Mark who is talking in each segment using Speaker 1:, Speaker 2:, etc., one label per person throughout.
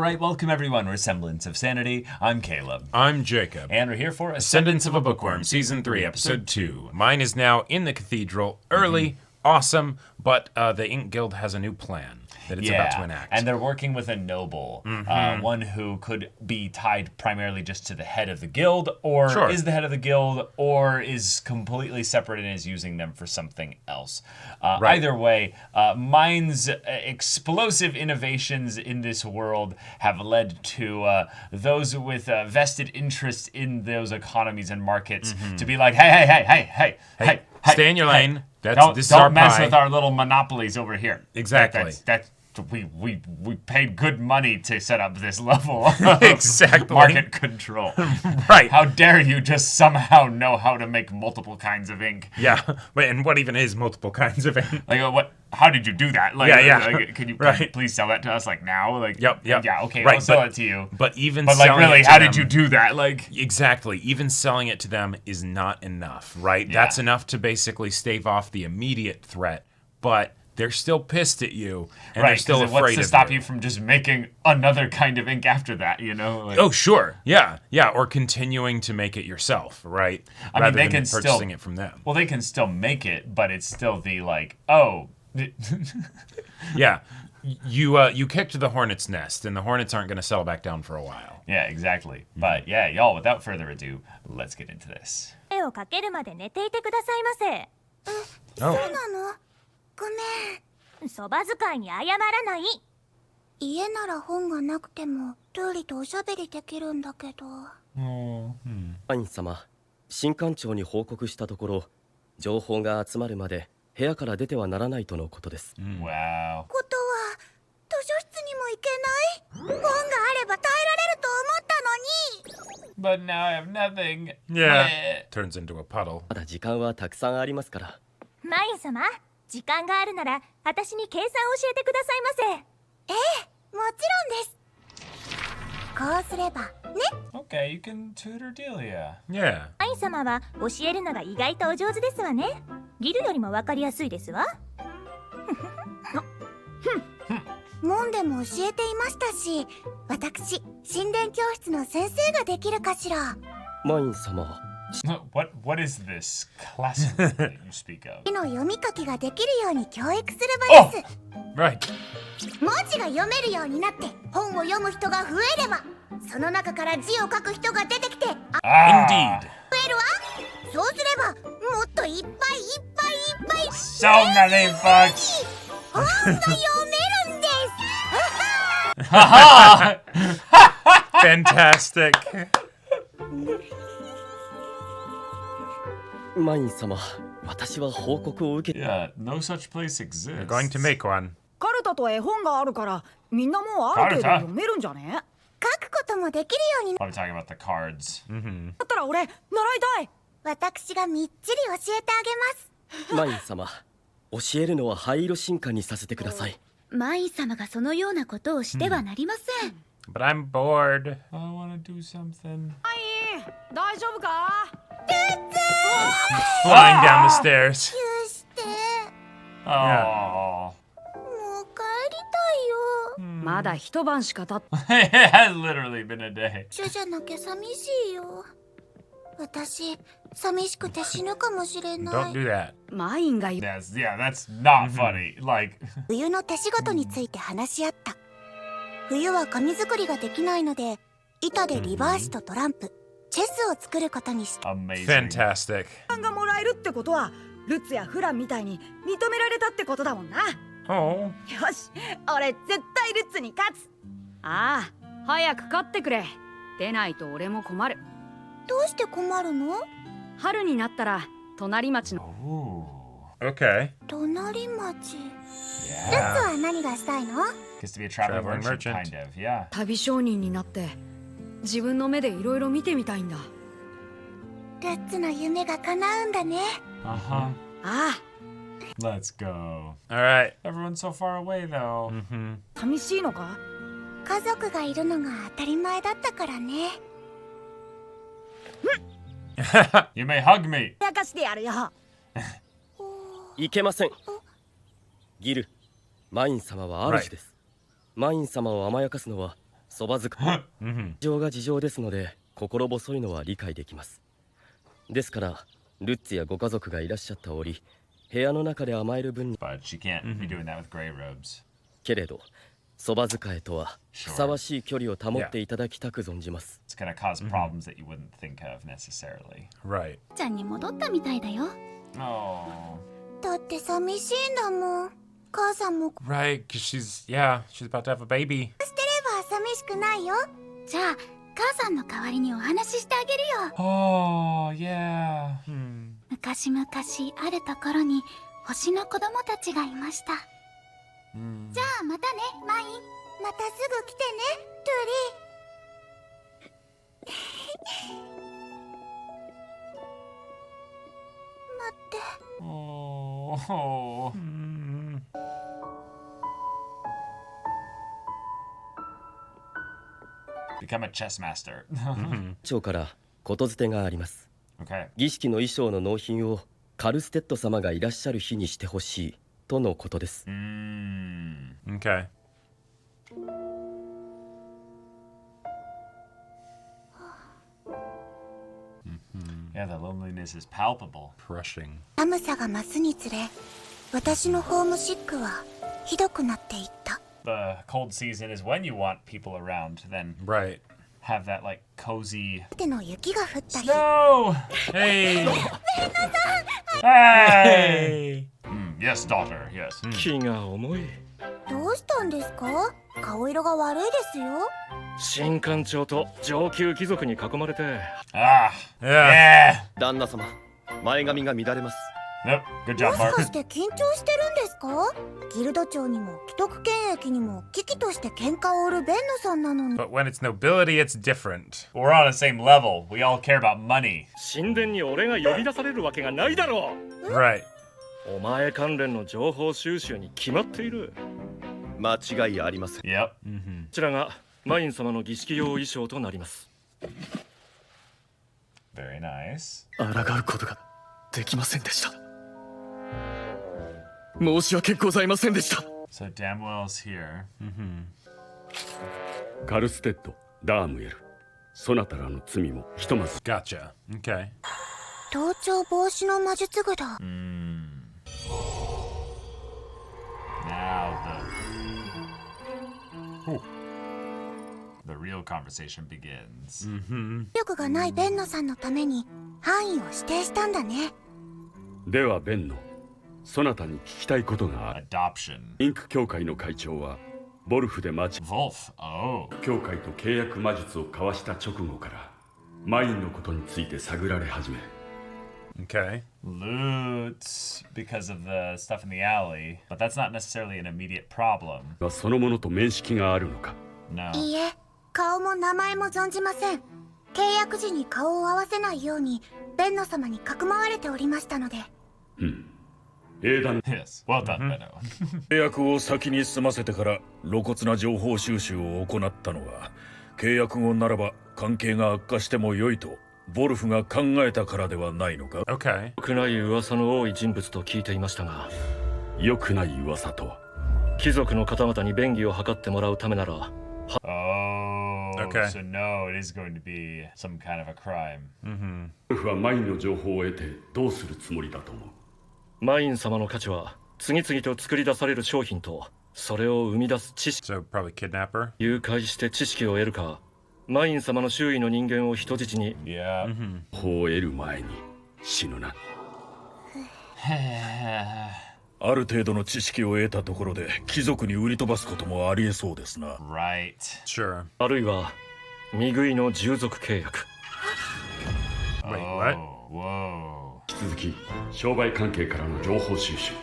Speaker 1: Alright, welcome everyone. We're Semblance of Sanity. I'm Caleb.
Speaker 2: I'm Jacob.
Speaker 1: And we're here for
Speaker 2: Ascendance of a Bookworm, Season 3, Episode 2. Mine is now in the cathedral, early, awesome, but the Ink Guild has a new plan that it's about to enact.
Speaker 1: And they're working with a noble, one who could be tied primarily just to the head of the guild, or is the head of the guild, or is completely separate and is using them for something else. Either way, Mine's explosive innovations in this world have led to those with vested interest in those economies and markets to be like, hey,
Speaker 2: stay in your lane.
Speaker 1: Don't mess with our little monopolies over here.
Speaker 2: Exactly.
Speaker 1: We paid good money to set up this level of market control.
Speaker 2: Right.
Speaker 1: How dare you just somehow know how to make multiple kinds of ink?
Speaker 2: Yeah. Wait, and what even is multiple kinds of ink?
Speaker 1: Like, what? How did you do that? Like, like, can you please sell that to us? Like now? Like,
Speaker 2: Yep.
Speaker 1: Yeah. Okay, I'll sell it to you.
Speaker 2: But
Speaker 1: like, really, how did you do that? Like,
Speaker 2: exactly. Even selling it to them is not enough, right?
Speaker 1: Yeah.
Speaker 2: That's enough to basically stave off the immediate threat, but they're still pissed at you, and they're still afraid of you.
Speaker 1: What's to stop you from just making another kind of ink after that, you know? Like,
Speaker 2: oh, sure. Yeah, or continuing to make it yourself, right?
Speaker 1: I mean, they can
Speaker 2: purchasing it from them.
Speaker 1: Well, they can still make it, but it's still the, like, oh.
Speaker 2: Yeah. You kicked the hornet's nest, and the hornets aren't going to settle back down for a while.
Speaker 1: Yeah, exactly. But yeah, y'all, without further ado, let's get into this.
Speaker 3: Oh.
Speaker 4: ごめん。
Speaker 3: そば使いに謝らない。
Speaker 4: 家なら本がなくてもルーリとおしゃべりできるんだけど。
Speaker 5: アイン様、新館長に報告したところ、情報が集まるまで部屋から出てはならないとのことです。
Speaker 1: Wow.
Speaker 4: ことは図書室にも行けない？本があれば耐えられると思ったのに。
Speaker 1: But now I have nothing.
Speaker 2: Yeah. Turns into a puddle.
Speaker 5: まだ時間はたくさんありますから。
Speaker 3: マイン様、時間があるなら私に計算を教えてくださいませ。
Speaker 4: ええ、もちろんです。こうすればね。
Speaker 1: Okay, you can tutor Delia.
Speaker 2: Yeah.
Speaker 3: マイン様は教えるのが意外とお上手ですわね。ギルよりもわかりやすいですわ。
Speaker 4: 門でも教えていましたし、私、神殿教室の先生ができるかしら。
Speaker 5: マイン様。
Speaker 1: What is this class that you speak of?
Speaker 4: の読み書きができるように教育する場です。
Speaker 2: Right.
Speaker 4: 文字が読めるようになって本を読む人が増えれば、その中から字を書く人が出てきて、
Speaker 2: Indeed.
Speaker 4: 増えるわ。そうすればもっといっぱいいっぱいいっぱい
Speaker 1: So many books.
Speaker 4: 本が読めるんです。
Speaker 2: Fantastic.
Speaker 5: マイン様、私は報告を受け。
Speaker 1: Yeah, no such place exists.
Speaker 2: You're going to make one.
Speaker 6: カルタと絵本があるからみんなもうある程度読めるんじゃね？
Speaker 4: 書くこともできるようにな
Speaker 1: Probably talking about the cards.
Speaker 6: だったら俺習いたい。
Speaker 4: 私がみっちり教えてあげます。
Speaker 5: マイン様、教えるのは灰色進化にさせてください。
Speaker 4: マイン様がそのようなことをしてはなりません。
Speaker 2: But I'm bored.
Speaker 1: I want to do something.
Speaker 6: 大丈夫か
Speaker 2: ？Flying down the stairs.
Speaker 4: 許して。
Speaker 1: Oh.
Speaker 4: もう帰りたいよ。
Speaker 6: まだ一晩しか経って。
Speaker 1: It has literally been a day.
Speaker 4: 一緒じゃなきゃ寂しいよ。私、寂しくて死ぬかもしれない。
Speaker 2: Don't do that.
Speaker 6: マインが言う。
Speaker 1: That's not funny. Like
Speaker 4: 冬の手仕事について話し合った。冬は紙作りができないので、板でリバーシとトランプ、チェスを作ることにした。
Speaker 1: amazing.
Speaker 2: Fantastic.
Speaker 6: がもらえるってことはルツやフランみたいに認められたってことだもんな。
Speaker 2: Oh.
Speaker 6: よし、俺絶対ルツに勝つ。ああ、早く勝ってくれ。出ないと俺も困る。
Speaker 4: どうして困るの？
Speaker 6: 春になったら隣町の。
Speaker 2: Okay.
Speaker 4: 隣町。ルツ
Speaker 1: Yeah.
Speaker 4: は何がしたいの？
Speaker 1: Gets to be a traveling
Speaker 2: Traveling
Speaker 1: merchant,
Speaker 2: merchant.
Speaker 1: kind of. Yeah.
Speaker 6: 旅商人になって自分の目でいろいろ見てみたいんだ。
Speaker 4: ルツの夢が叶うんだね。
Speaker 1: Uh-huh.
Speaker 6: ああ、
Speaker 1: Let's go.
Speaker 2: All right.
Speaker 1: Everyone's so far away, though.
Speaker 2: Mm-hmm.
Speaker 6: 寂しいのか？
Speaker 4: 家族がいるのが当たり前だったからね。
Speaker 1: You may hug me.
Speaker 6: やかしてやるよ。
Speaker 5: いけません。ギル、マイン様は主です。マイン様を甘やかすのはそば使い事情が事情ですので心細いのは理解できます。ですからルッツやご家族がいらっしゃった折部屋の中で甘える分に
Speaker 1: But she can't be doing that with gray robes.
Speaker 5: けれどそば使いとはふさわしい距離を保っていただきたく存じます。
Speaker 1: It's gonna cause problems that you wouldn't think of necessarily.
Speaker 2: Right.
Speaker 3: ちゃんに戻ったみたいだよ。
Speaker 1: Oh.
Speaker 4: だって寂しいんだもん。母さんも
Speaker 2: Right, because she's about to have a baby.
Speaker 4: してれば寂しくないよ。
Speaker 3: じゃあ母さんの代わりにお話ししてあげるよ。
Speaker 1: Oh, yeah.
Speaker 3: 昔々あるところに星の子供たちがいました。じゃあまたね、マイン。
Speaker 4: またすぐ来てね、トゥリー。待って。
Speaker 1: Oh. Become a chess master.
Speaker 5: 長からことづてがあります。
Speaker 1: Okay.
Speaker 5: 儀式の衣装の納品をカルステッド様がいらっしゃる日にしてほしいとのことです。
Speaker 2: Okay.
Speaker 1: Yeah, the loneliness is palpable.
Speaker 2: Crushing.
Speaker 4: 寒さが増すにつれ、私のホームシックはひどくなっていった。
Speaker 1: The cold season is when you want people around to then
Speaker 2: Right.
Speaker 1: have that like cozy
Speaker 4: での雪が降った日、
Speaker 1: No!
Speaker 2: Hey!
Speaker 1: Hey! Yes, daughter, yes.
Speaker 7: 気が重い。
Speaker 4: どうしたんですか？顔色が悪いですよ。
Speaker 7: 新官庁と上級貴族に囲まれて
Speaker 1: Ah,
Speaker 2: Yeah.
Speaker 1: yeah.
Speaker 5: 旦那様、前髪が乱れます。
Speaker 1: Nope, good job,
Speaker 4: もしか
Speaker 1: Mark.
Speaker 4: して緊張してるんですか？ギルド長にも既得権益にも危機として喧嘩を売るベンノさんなのに。
Speaker 2: But when it's nobility, it's different.
Speaker 1: We're on the same level. We all care about money.
Speaker 7: 神殿に俺が呼び出されるわけがないだろ
Speaker 2: Right.
Speaker 7: う。お前関連の情報収集に決まっている。
Speaker 5: 間違いありません。
Speaker 1: Yep.
Speaker 7: こちらがマイン様の儀式用衣装となります。
Speaker 1: Very nice.
Speaker 8: 抗うことができませんでした。申し訳ございませんでした。
Speaker 1: So Damwell's here.
Speaker 9: カルステッド、ダームエル、そなたらの罪もひとまず
Speaker 2: Gotcha. Okay.
Speaker 4: 盗聴防止の魔術具だ。
Speaker 1: Now the real conversation begins.
Speaker 4: 力がないベンノさんのために範囲を指定したんだね。
Speaker 9: ではベンノ、そなたに聞きたいことがある。
Speaker 1: Adoption.
Speaker 9: インク協会の会長はボルフで待ち
Speaker 1: Wolf. Oh.
Speaker 9: 協会と契約魔術を交わした直後からマインのことについて探られ始め、
Speaker 2: Okay.
Speaker 1: Loot because of the stuff in the alley, but that's not necessarily an immediate problem.
Speaker 9: はそのものと面識があるのか。
Speaker 1: No.
Speaker 4: いいえ、顔も名前も存じません。契約時に顔を合わせないようにベンノ様にかくまわれておりましたので。
Speaker 9: 英断
Speaker 1: Yes. Well done, Benno.
Speaker 10: 契約を先に済ませてから露骨な情報収集を行ったのは契約後ならば関係が悪化しても良いとボルフが考えたからではないのか。
Speaker 2: Okay.
Speaker 7: 良くない噂の多い人物と聞いていましたが、
Speaker 9: 良くない噂とは。
Speaker 7: 貴族の方々に便宜を図ってもらうためなら、
Speaker 1: Oh.
Speaker 2: Okay.
Speaker 1: So no, it is going to be some kind of a crime.
Speaker 9: ボルフはマインの情報を得てどうするつもりだと思う。
Speaker 7: マイン様の価値は次々と作り出される商品とそれを生み出す知識。
Speaker 2: So probably kidnapper.
Speaker 7: 誘拐して知識を得るか、マイン様の周囲の人間を人質に。
Speaker 1: Yeah.
Speaker 9: 情報を得る前に死ぬな。
Speaker 10: ある程度の知識を得たところで貴族に売り飛ばすこともありえそうですな。
Speaker 1: Right.
Speaker 2: Sure.
Speaker 7: あるいは見食いの従属契約。
Speaker 2: Wait, what?
Speaker 1: Whoa.
Speaker 9: 引き続き商売関係からの情報収集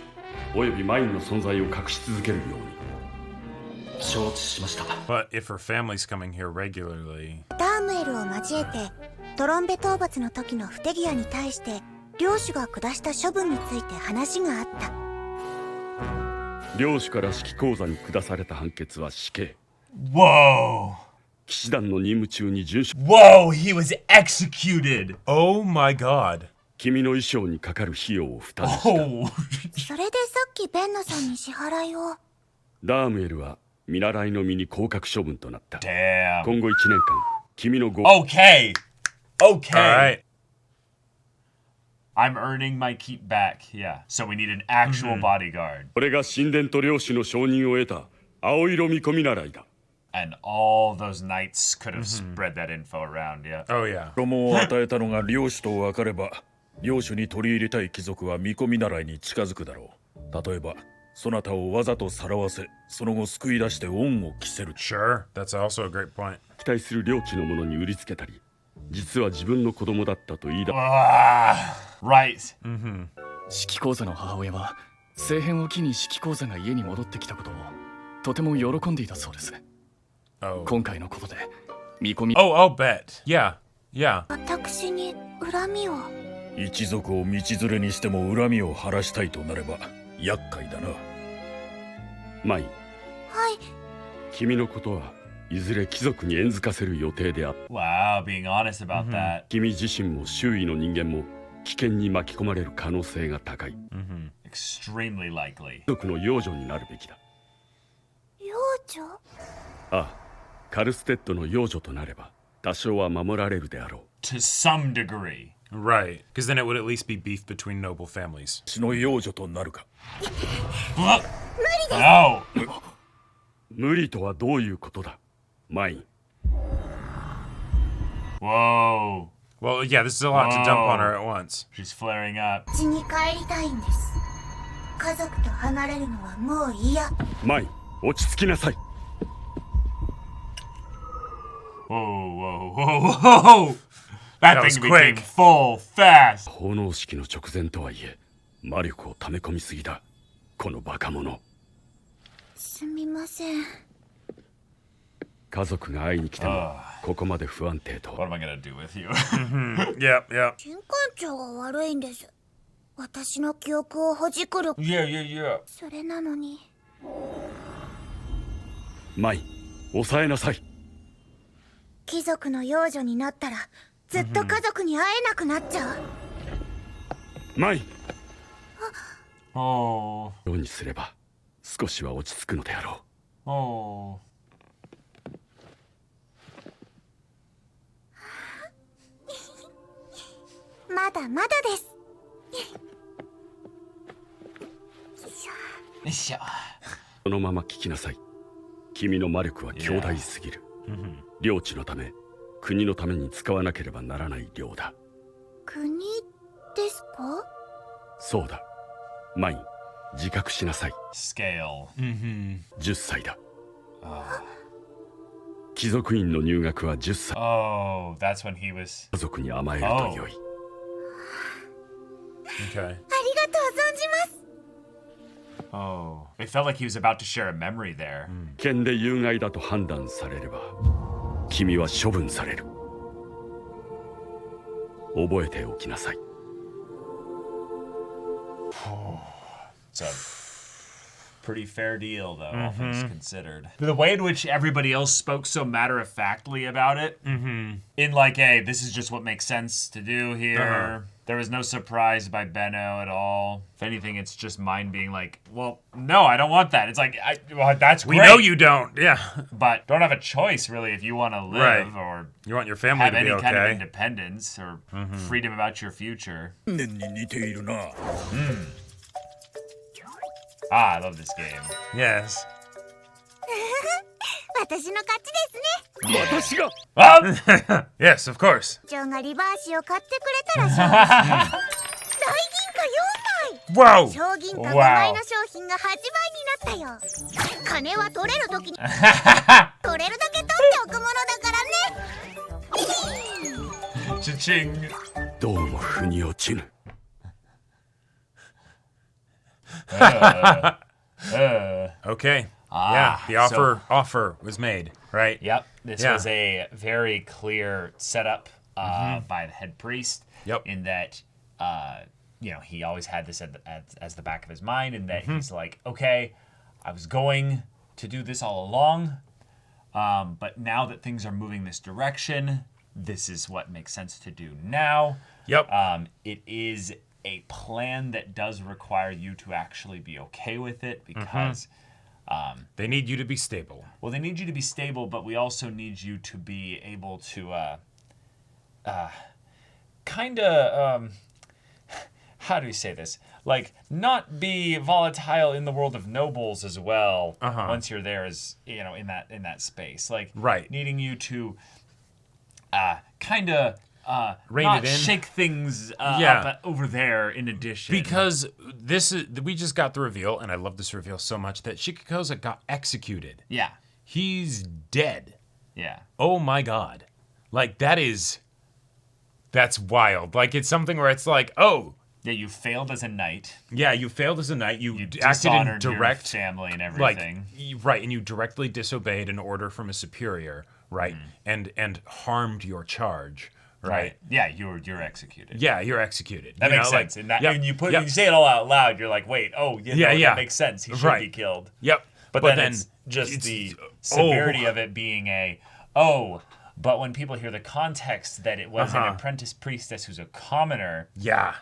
Speaker 9: およびマインの存在を隠し続けるように。
Speaker 7: 承知しました。
Speaker 2: But if her family's coming here regularly.
Speaker 4: ダームエルを交えてトロンベ討伐の時のフテギアに対して領主が下した処分について話があった。
Speaker 9: 領主から指揮講座に下された判決は死刑。
Speaker 1: Whoa.
Speaker 9: 騎士団の任務中に遵守。
Speaker 1: Whoa, he was executed.
Speaker 2: Oh my god.
Speaker 9: 君の衣装にかかる費用を負担した。
Speaker 1: Oh.
Speaker 4: それでさっきベンノさんに支払いを。
Speaker 9: ダームエルは見習いの身に降格処分となった。
Speaker 1: Damn.
Speaker 9: 今後1年間、君の
Speaker 1: Okay. Okay.
Speaker 2: All right.
Speaker 1: I'm earning my keep back. Yeah. So we need an actual bodyguard.
Speaker 9: これが神殿と領主の承認を得た青色見込み習いだ。
Speaker 1: And all those knights could have spread that info around, yeah.
Speaker 2: Oh, yeah.
Speaker 10: 子供を与えたのが領主と分かれば、領主に取り入れたい貴族は見込み習いに近づくだろう。例えば、そなたをわざとさらわせ、その後救い出して恩を着せる。
Speaker 2: Sure. That's also a great point.
Speaker 9: 期待する領地の者に売りつけたり、実は自分の子供だったと言い出す。
Speaker 1: Right.
Speaker 8: 式講座の母親は政変を機に式講座が家に戻ってきたことをとても喜んでいたそうです。今回のことで見込み。
Speaker 2: I'll bet. Yeah. Yeah.
Speaker 4: 私に恨みを。
Speaker 10: 一族を道連れにしても恨みを晴らしたいとなれば厄介だな。
Speaker 9: マイ。
Speaker 4: はい。
Speaker 9: 君のことはいずれ貴族に縁づかせる予定であった。
Speaker 1: Wow, being honest about that.
Speaker 9: 君自身も周囲の人間も危険に巻き込まれる可能性が高い。
Speaker 1: Extremely likely.
Speaker 9: 貴族の養女になるべきだ。
Speaker 4: 養女？
Speaker 9: ああ、カルステッドの養女となれば多少は守られるであろう。
Speaker 1: To some degree.
Speaker 2: Right. Because then it would at least be beef between noble families.
Speaker 10: 血の養女となるか。
Speaker 1: No.
Speaker 9: 無理とはどういうことだ、マイン。
Speaker 1: Whoa.
Speaker 2: Well, yeah, this is a lot to jump on her at once.
Speaker 1: She's flaring up.
Speaker 4: 家に帰りたいんです。家族と離れるのはもう嫌。
Speaker 9: マイン、落ち着きなさい。
Speaker 1: Whoa, whoa, whoa, whoa! That thing became full fast.
Speaker 9: 奉納式の直前とはいえ、魔力を溜め込みすぎだ。このバカ者。
Speaker 4: すみません。
Speaker 9: 家族が会いに来てもここまで不安定と。
Speaker 1: What am I gonna do with you?
Speaker 2: Yep, yep.
Speaker 4: 新館長が悪いんです。私の記憶をほじくる。
Speaker 1: Yeah.
Speaker 4: それなのに。
Speaker 9: マイ、抑えなさい。
Speaker 4: 貴族の養女になったらずっと家族に会えなくなっちゃう。
Speaker 9: マイ。
Speaker 1: Oh.
Speaker 9: どうにすれば少しは落ち着くのであろう。
Speaker 1: Oh.
Speaker 4: まだまだです。
Speaker 1: よいしょ。
Speaker 9: そのまま聞きなさい。君の魔力は強大すぎる。領地のため、国のために使わなければならない量だ。
Speaker 4: 国ですか？
Speaker 9: そうだ。マイン、自覚しなさい。
Speaker 1: Scale.
Speaker 9: 10歳だ。貴族院の入学は10歳。
Speaker 1: Oh, that's when he was.
Speaker 9: 家族に甘えると良い。
Speaker 2: Okay.
Speaker 4: ありがとう存じます。
Speaker 1: Oh, it felt like he was about to share a memory there.
Speaker 9: 危険で有害だと判断されれば、君は処分される。覚えておきなさい。
Speaker 1: It's a pretty fair deal, though, all things considered. The way in which everybody else spoke so matter-of-factly about it, in like, hey, this is just what makes sense to do here. There was no surprise by Benno at all. If anything, it's just mine being like, well, no, I don't want that. It's like, well, that's great.
Speaker 2: We know you don't, yeah.
Speaker 1: But don't have a choice, really, if you want to live or
Speaker 2: you want your family
Speaker 1: have
Speaker 2: to be
Speaker 1: any kind of
Speaker 2: okay.
Speaker 1: independence or freedom about your future.
Speaker 10: 年に似ているな。
Speaker 1: Ah, I love this game.
Speaker 2: Yes.
Speaker 4: 私の勝ちですね。
Speaker 9: 私が
Speaker 2: Yes, of course.
Speaker 4: 長がリバーシを買ってくれたら勝負します。大銀貨4枚。
Speaker 2: Wow.
Speaker 4: 小銀貨5枚の商品が8倍になったよ。金は取れる時に取れるだけ取っておくものだからね。
Speaker 1: Cha-ching.
Speaker 9: どうも腑に落ちぬ。
Speaker 2: Okay. Yeah, the offer was made, right?
Speaker 1: Yep. This was a very clear setup by the head priest.
Speaker 2: Yep.
Speaker 1: In that, he always had this as the back of his mind, and that he's like, okay, I was going to do this all along, but now that things are moving this direction, this is what makes sense to do now.
Speaker 2: Yep.
Speaker 1: It is a plan that does require you to actually be okay with it because
Speaker 2: They need you to be stable.
Speaker 1: Well, they need you to be stable, but we also need you to be able to kind of how do we say this? Like, not be volatile in the world of nobles as well. Once you're there, as you know, in that space, like needing you to kind of not shake things up over there. In addition,
Speaker 2: because we just got the reveal, and I love this reveal so much, that Shikakoza got executed.
Speaker 1: Yeah,
Speaker 2: he's dead.
Speaker 1: Yeah.
Speaker 2: Oh my God, like that's wild. Like, it's something where it's like, oh.
Speaker 1: Yeah, you failed as a knight.
Speaker 2: Yeah, you failed as a knight. You acted in direct
Speaker 1: your family and everything.
Speaker 2: Right, and you directly disobeyed an order from a superior, right? And harmed your charge, right?
Speaker 1: Yeah, you're executed.
Speaker 2: Yeah, you're executed.
Speaker 1: That makes sense. And when you say it all out loud, you're like, wait, that makes sense. He should be killed.
Speaker 2: Yep.
Speaker 1: But then it's just the severity of it being but when people hear the context that it was an apprentice priestess who's a commoner.
Speaker 2: Yeah.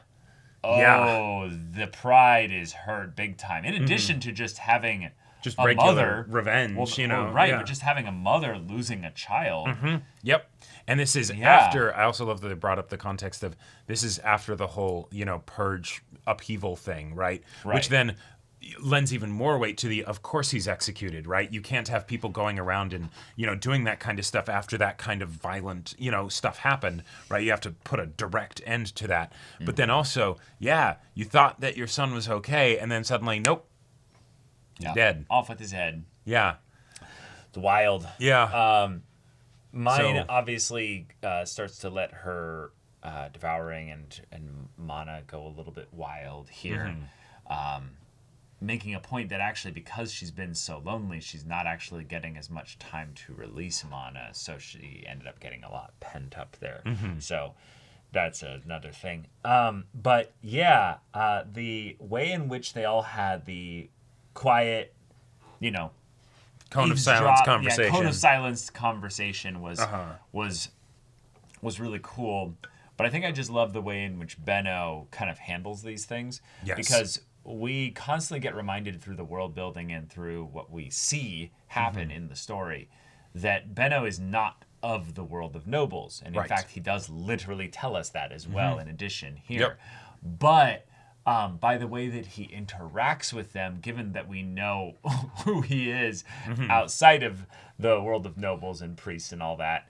Speaker 1: The pride is hurt big time. In addition to just having
Speaker 2: a
Speaker 1: regular
Speaker 2: mother revenge,
Speaker 1: but just having a mother losing a child.
Speaker 2: Yep. And this is after. I also love that they brought up the context of this is after the whole purge upheaval thing, right? Which then lends even more weight to of course he's executed, right? You can't have people going around and doing that kind of stuff after that kind of violent stuff happened, right? You have to put a direct end to that. But then also, you thought that your son was okay, and then suddenly, nope, dead,
Speaker 1: off with his head.
Speaker 2: Yeah,
Speaker 1: it's wild.
Speaker 2: Yeah.
Speaker 1: Mine obviously starts to let her devouring and mana go a little bit wild here. Making a point that actually, because she's been so lonely, she's not actually getting as much time to release mana, so she ended up getting a lot pent up there. So that's another thing. But the way in which they all had the quiet,
Speaker 2: cone of silence conversation.
Speaker 1: Yeah, cone of silence conversation was really cool. But I think I just love the way in which Benno kind of handles these things.
Speaker 2: Yes.
Speaker 1: Because we constantly get reminded through the world building and through what we see happen in the story that Benno is not of the world of nobles. And in fact, he does literally tell us that as well in addition here. But by the way that he interacts with them, given that we know who he is outside of the world of nobles and priests and all that,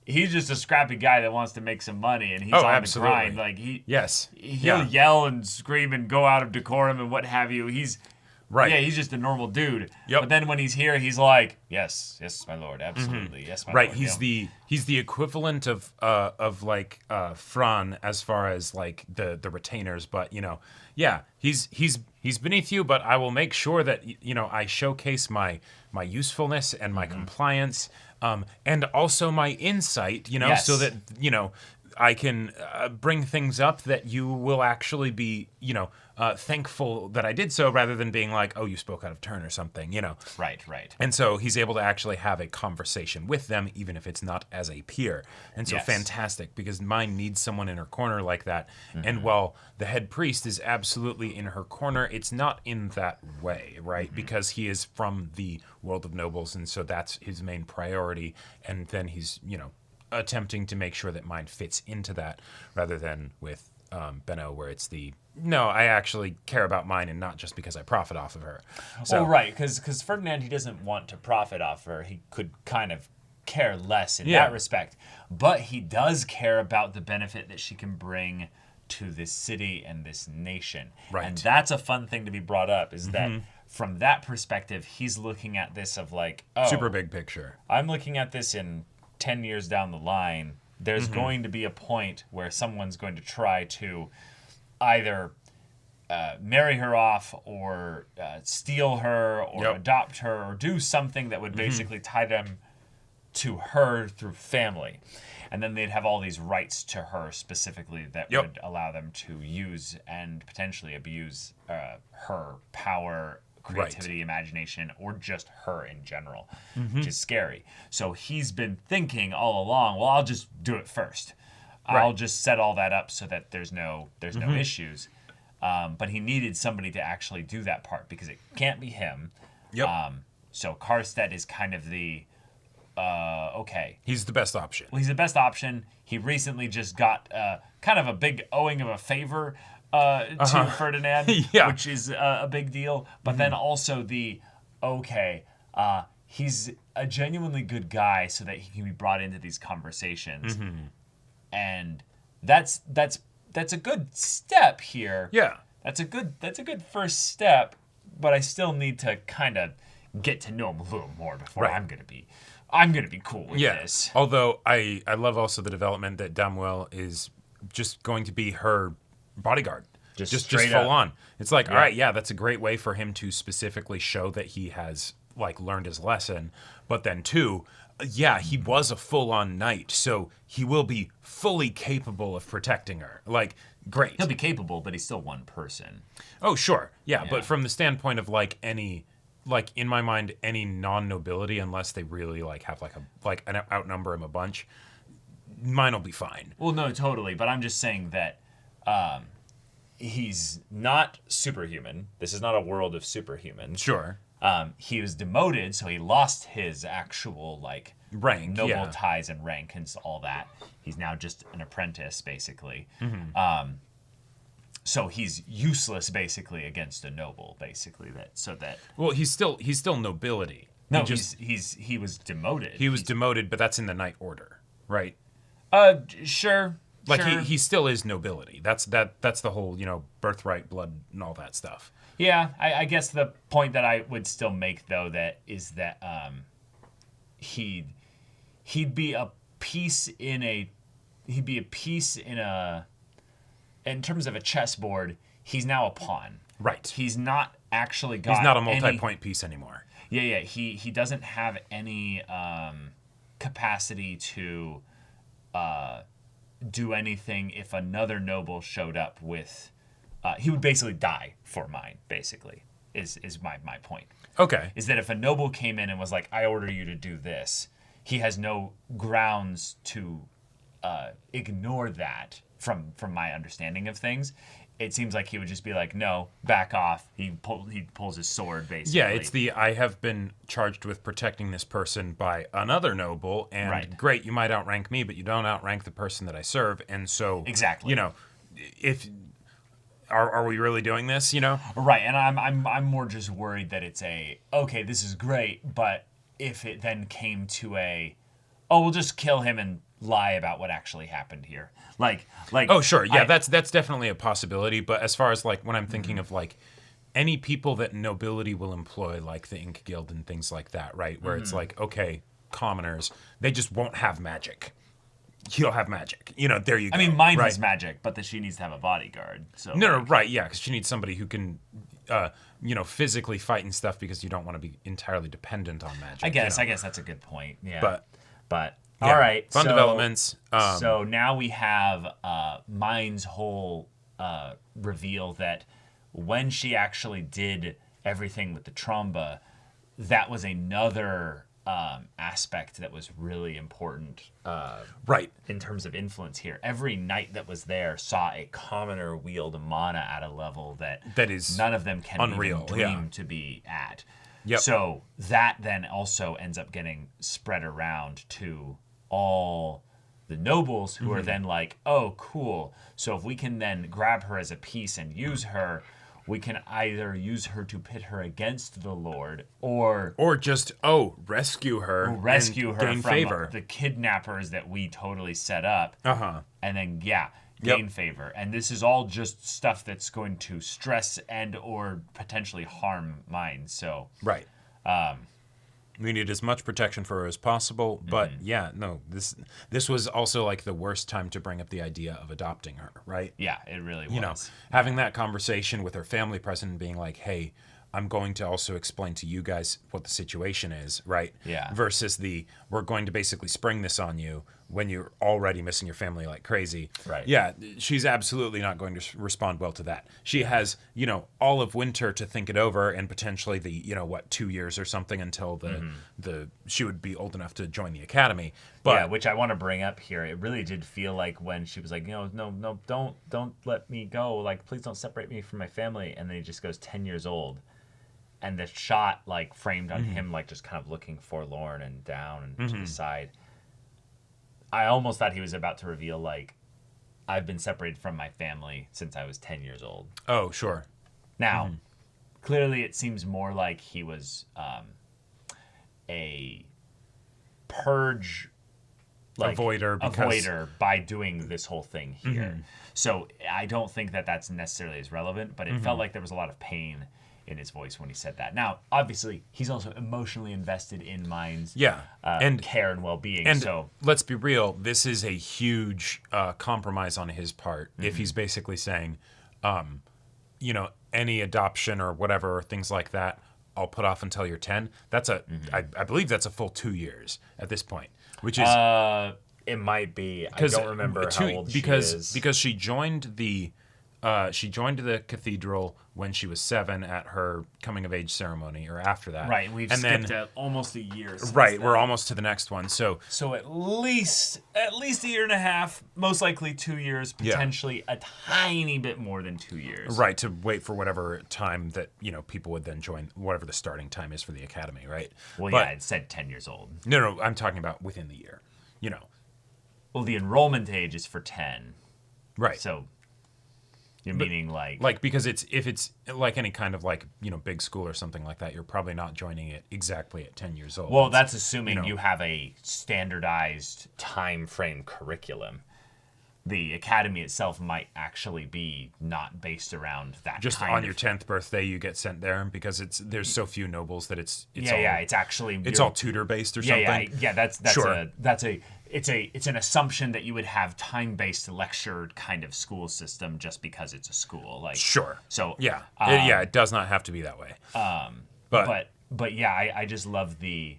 Speaker 1: he's just a scrappy guy that wants to make some money, and he's on the grind. Like he'll yell and scream and go out of decorum and what have you. He's he's just a normal dude. But then when he's here, he's like, yes, my lord, absolutely, yes, my lord.
Speaker 2: He's the equivalent of Fran as far as like the retainers, but he's beneath you, but I will make sure that I showcase my usefulness and my compliance. And also my insight, so that, I can bring things up that you will actually be, thankful that I did so, rather than being like, oh, you spoke out of turn or something,
Speaker 1: Right.
Speaker 2: And so he's able to actually have a conversation with them, even if it's not as a peer. And so fantastic, because mine needs someone in her corner like that. And while the head priest is absolutely in her corner, it's not in that way, right? Because he is from the world of nobles, and so that's his main priority. And then he's, attempting to make sure that mine fits into that, rather than with Benno, where it's I actually care about mine, and not just because I profit off of her. So,
Speaker 1: because Ferdinand, he doesn't want to profit off her. He could kind of care less in that respect, but he does care about the benefit that she can bring to this city and this nation.
Speaker 2: Right.
Speaker 1: And that's a fun thing to be brought up, is that from that perspective, he's looking at this of like,
Speaker 2: super big picture.
Speaker 1: I'm looking at this in 10 years down the line. There's going to be a point where someone's going to try to either marry her off, or steal her, or adopt her, or do something that would basically tie them to her through family. And then they'd have all these rights to her specifically that would allow them to use and potentially abuse her power, creativity, imagination, or just her in general, which is scary. So he's been thinking all along, well, I'll just do it first. I'll just set all that up so that there's no issues. But he needed somebody to actually do that part, because it can't be him.
Speaker 2: Yep.
Speaker 1: So Karstedt is kind of the okay.
Speaker 2: He's the best option.
Speaker 1: Well, he's the best option. He recently just got kind of a big owing of a favor to Ferdinand, which is a big deal. But then also he's a genuinely good guy, so that he can be brought into these conversations, and that's a good step here.
Speaker 2: Yeah,
Speaker 1: that's a good first step. But I still need to kind of get to know him a little more before I'm gonna be cool with this.
Speaker 2: Although I love also the development that Damwell is just going to be her bodyguard. Just full on. It's like, all right, that's a great way for him to specifically show that he has like learned his lesson. But then too, he was a full on knight, so he will be fully capable of protecting her. Like, great.
Speaker 1: He'll be capable, but he's still one person.
Speaker 2: Oh, sure. Yeah, but from the standpoint of like any, like in my mind, any non-nobility, unless they really like have an outnumber him a bunch, mine will be fine.
Speaker 1: Well, no, totally. But I'm just saying that he's not superhuman. This is not a world of superhumans.
Speaker 2: Sure.
Speaker 1: He was demoted, so he lost his actual like
Speaker 2: rank,
Speaker 1: noble ties and rank and all that. He's now just an apprentice, basically. So he's useless, basically, against a noble, basically.
Speaker 2: Well, he's still nobility.
Speaker 1: No, he was demoted.
Speaker 2: He was demoted, but that's in the Knight Order, right?
Speaker 1: Sure.
Speaker 2: Like
Speaker 1: sure.
Speaker 2: he still is nobility. That's the whole, birthright, blood, and all that stuff.
Speaker 1: Yeah, I guess the point that I would still make though is that he'd be a piece in terms of a chessboard. He's now a pawn.
Speaker 2: Right.
Speaker 1: He's not actually got.
Speaker 2: He's not a multi-point piece anymore.
Speaker 1: Yeah. He doesn't have any capacity to do anything if another noble showed up with. He would basically die for mine. Basically, is my point.
Speaker 2: Okay.
Speaker 1: Is that if a noble came in and was like, "I order you to do this," he has no grounds to ignore that. From my understanding of things, it seems like he would just be like, "No, back off." He pulls his sword, basically.
Speaker 2: Yeah, it's I have been charged with protecting this person by another noble, and great, you might outrank me, but you don't outrank the person that I serve, and so
Speaker 1: exactly,
Speaker 2: if are we really doing this?
Speaker 1: Right, and I'm more just worried that it's okay, this is great, but if it then came to we'll just kill him and lie about what actually happened here. Like
Speaker 2: oh sure, yeah, that's definitely a possibility. But as far as like when I'm thinking of like any people that nobility will employ, like the Ink Guild and things like that, right? Where it's like, okay, commoners, they just won't have magic. He'll have magic. There you go.
Speaker 1: I mean, mine has magic, but she needs to have a bodyguard. So
Speaker 2: no, right, yeah, because she needs somebody who can, physically fight and stuff, because you don't want to be entirely dependent on magic.
Speaker 1: I guess that's a good point. Yeah, but.
Speaker 2: Yeah,
Speaker 1: all right,
Speaker 2: fun developments.
Speaker 1: So now we have Mine's whole reveal that when she actually did everything with the tromba, that was another aspect that was really important.
Speaker 2: Right.
Speaker 1: In terms of influence here, every knight that was there saw a commoner wield mana at a level that is none of them can even dream to be at.
Speaker 2: Yep.
Speaker 1: So that then also ends up getting spread around to all the nobles who are then like, oh, cool. So if we can then grab her as a piece and use her, we can either use her to pit her against the Lord or
Speaker 2: just rescue her
Speaker 1: gain
Speaker 2: from favor.
Speaker 1: The kidnappers that we totally set up. And then gain favor. And this is all just stuff that's going to stress and or potentially harm mine. So
Speaker 2: right. We need as much protection for her as possible, but this was also like the worst time to bring up the idea of adopting her, right?
Speaker 1: Yeah, it really was.
Speaker 2: Having that conversation with her family present and being like, hey, I'm going to also explain to you guys what the situation is, right?
Speaker 1: Yeah.
Speaker 2: Versus we're going to basically spring this on you when you're already missing your family like crazy.
Speaker 1: Right.
Speaker 2: Yeah, she's absolutely not going to respond well to that. She has, all of winter to think it over, and potentially 2 years or something until she would be old enough to join the academy. But
Speaker 1: yeah, which I want to bring up here. It really did feel like when she was like, no, don't let me go. Like, please don't separate me from my family. And then he just goes 10 years old. and the shot like framed on him like just kind of looking forlorn and down and to the side. I almost thought he was about to reveal like, I've been separated from my family since I was 10 years old.
Speaker 2: Oh, sure.
Speaker 1: Now, clearly it seems more like he was a purge, like avoider by doing this whole thing here. So I don't think that that's necessarily as relevant, but it felt like there was a lot of pain in his voice when he said that. Now, obviously, he's also emotionally invested in Mind's and care and well-being.
Speaker 2: And
Speaker 1: so
Speaker 2: let's be real, this is a huge compromise on his part. If he's basically saying, you know, any adoption or whatever, or things like that, I'll put off until you're 10. That's I believe that's a full 2 years at this point, which is
Speaker 1: it might be. I don't remember how old she is.
Speaker 2: Because she joined the cathedral when she was 7 at her coming of age ceremony, or after that.
Speaker 1: Right, we've skipped almost a year.
Speaker 2: Right, we're almost to the next one. So
Speaker 1: at least a year and a half, most likely 2 years, potentially a tiny bit more than 2 years.
Speaker 2: Right, to wait for whatever time that, you know, people would then join, whatever the starting time is for the academy, right?
Speaker 1: Well, yeah, it said 10 years old.
Speaker 2: No, I'm talking about within the year, you know.
Speaker 1: Well, the enrollment age is for 10.
Speaker 2: Right.
Speaker 1: So you're meaning
Speaker 2: like because if it's like any kind of like, you know, big school or something like that, you're probably not joining it exactly at 10 years old.
Speaker 1: Well, that's assuming you have a standardized time frame curriculum. The academy itself might actually be not based around that.
Speaker 2: Just on your 10th birthday, you get sent there because there's so few nobles that it's all tutor based or something.
Speaker 1: It's an assumption that you would have time-based lecture kind of school system just because it's a school. Like So
Speaker 2: it does not have to be that way.
Speaker 1: But yeah, I just love the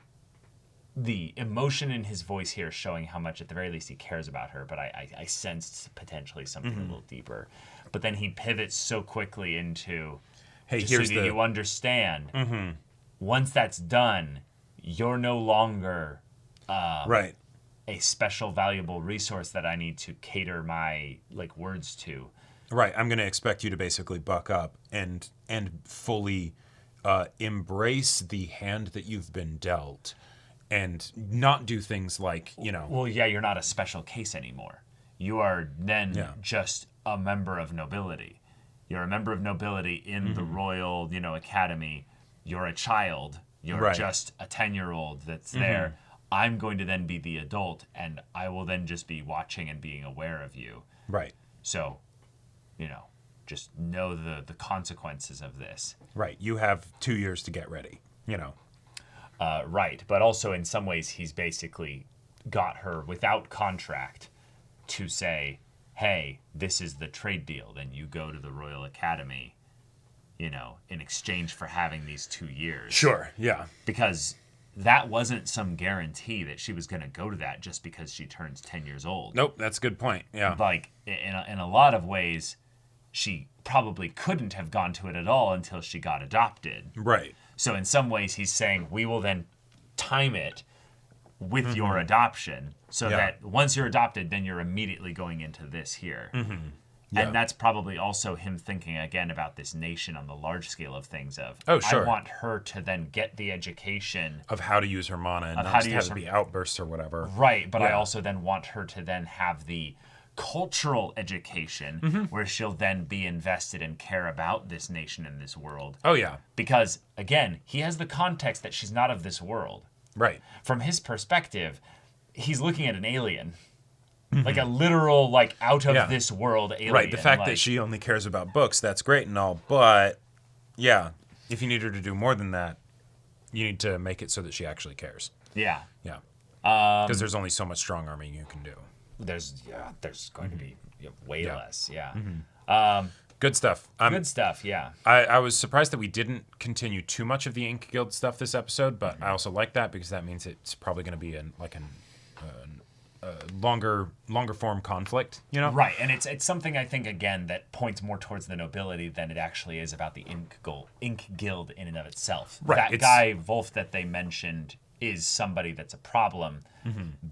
Speaker 1: emotion in his voice here, showing how much at the very least he cares about her. But I sensed potentially something a little deeper. But then he pivots so quickly into,
Speaker 2: hey,
Speaker 1: here's so that you understand. Once that's done, you're no longer
Speaker 2: right.
Speaker 1: a special valuable resource that I need to cater my like words to.
Speaker 2: Right. I'm going to expect you to basically buck up and fully embrace the hand that you've been dealt and not do things like, you know.
Speaker 1: Well, yeah, you're not a special case anymore. You are then just a member of nobility. You're a member of nobility in the royal, you know, academy. You're a child. You're just a 10-year-old that's there. I'm going to then be the adult, and I will then just be watching and being aware of you.
Speaker 2: Right.
Speaker 1: So, you know, just know the consequences of this.
Speaker 2: Right. You have 2 years to get ready, you know.
Speaker 1: Right. But also in some ways he's basically got her without contract to say, hey, this is the trade deal. Then you go to the Royal Academy, you know, in exchange for having these 2 years.
Speaker 2: Sure, yeah.
Speaker 1: Because that wasn't some guarantee that she was going to go to that just because she turns 10 years old.
Speaker 2: Nope, that's a good point, yeah.
Speaker 1: Like, in a lot of ways, she probably couldn't have gone to it at all until she got adopted.
Speaker 2: Right.
Speaker 1: So in some ways, he's saying, we will then time it with your adoption so that once you're adopted, then you're immediately going into this here.
Speaker 2: Yeah.
Speaker 1: And that's probably also him thinking again about this nation on the large scale of things of, I want her to then get the education
Speaker 2: of how to use her mana and not just have it be outbursts or whatever.
Speaker 1: Right, but I also then want her to then have the cultural education where she'll then be invested and care about this nation and this world.
Speaker 2: Oh, yeah.
Speaker 1: Because, again, he has the context that she's not of this world.
Speaker 2: Right.
Speaker 1: From his perspective, he's looking at an alien. Like a literal, like, out of this world alien.
Speaker 2: Right, the fact that she only cares about books, that's great and all, but, yeah, if you need her to do more than that, you need to make it so that she actually cares.
Speaker 1: Yeah.
Speaker 2: Yeah. Because there's only so much strong arming you can do.
Speaker 1: There's going to be way less,
Speaker 2: Good stuff.
Speaker 1: Good stuff, yeah.
Speaker 2: I was surprised that we didn't continue too much of the Ink Guild stuff this episode, but I also like that because that means it's probably going to be longer form conflict, you know?
Speaker 1: Right, and it's something I think, again, that points more towards the nobility than it actually is about the Ink Guild in and of itself.
Speaker 2: Right.
Speaker 1: That guy, Wolf, that they mentioned is somebody that's a problem,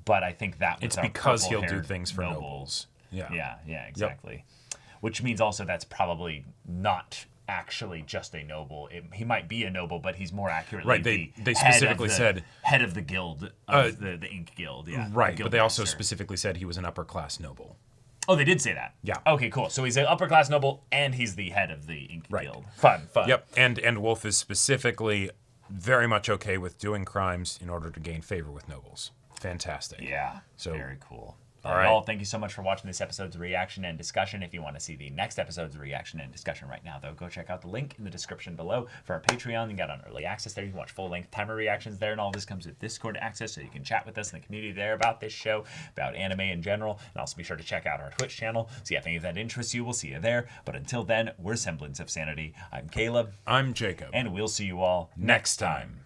Speaker 1: but I think that was
Speaker 2: it's because he'll do things for nobles.
Speaker 1: Yeah, exactly. Yep. Which means also that's probably not actually just a noble. He might be a noble, but he's more accurately
Speaker 2: right. They specifically said
Speaker 1: head of the guild, of the Ink Guild. Yeah,
Speaker 2: right.
Speaker 1: The
Speaker 2: but they also specifically said he was an upper class noble.
Speaker 1: Oh, they did say that.
Speaker 2: Yeah.
Speaker 1: Okay, cool. So he's an upper class noble, and he's the head of the Ink Guild. Fun.
Speaker 2: Yep. And Wolf is specifically very much okay with doing crimes in order to gain favor with nobles. Fantastic.
Speaker 1: Yeah.
Speaker 2: So
Speaker 1: very cool.
Speaker 2: All right.
Speaker 1: Y'all, thank you so much for watching this episode's reaction and discussion. If you want to see the next episode's reaction and discussion right now, though, go check out the link in the description below for our Patreon. You got on early access there. You can watch full-length timer reactions there, and all this comes with Discord access, so you can chat with us in the community there about this show, about anime in general, and also be sure to check out our Twitch channel. See if any of that interests you. We'll see you there. But until then, we're Semblance of Sanity. I'm Caleb.
Speaker 2: I'm Jacob.
Speaker 1: And we'll see you all next time.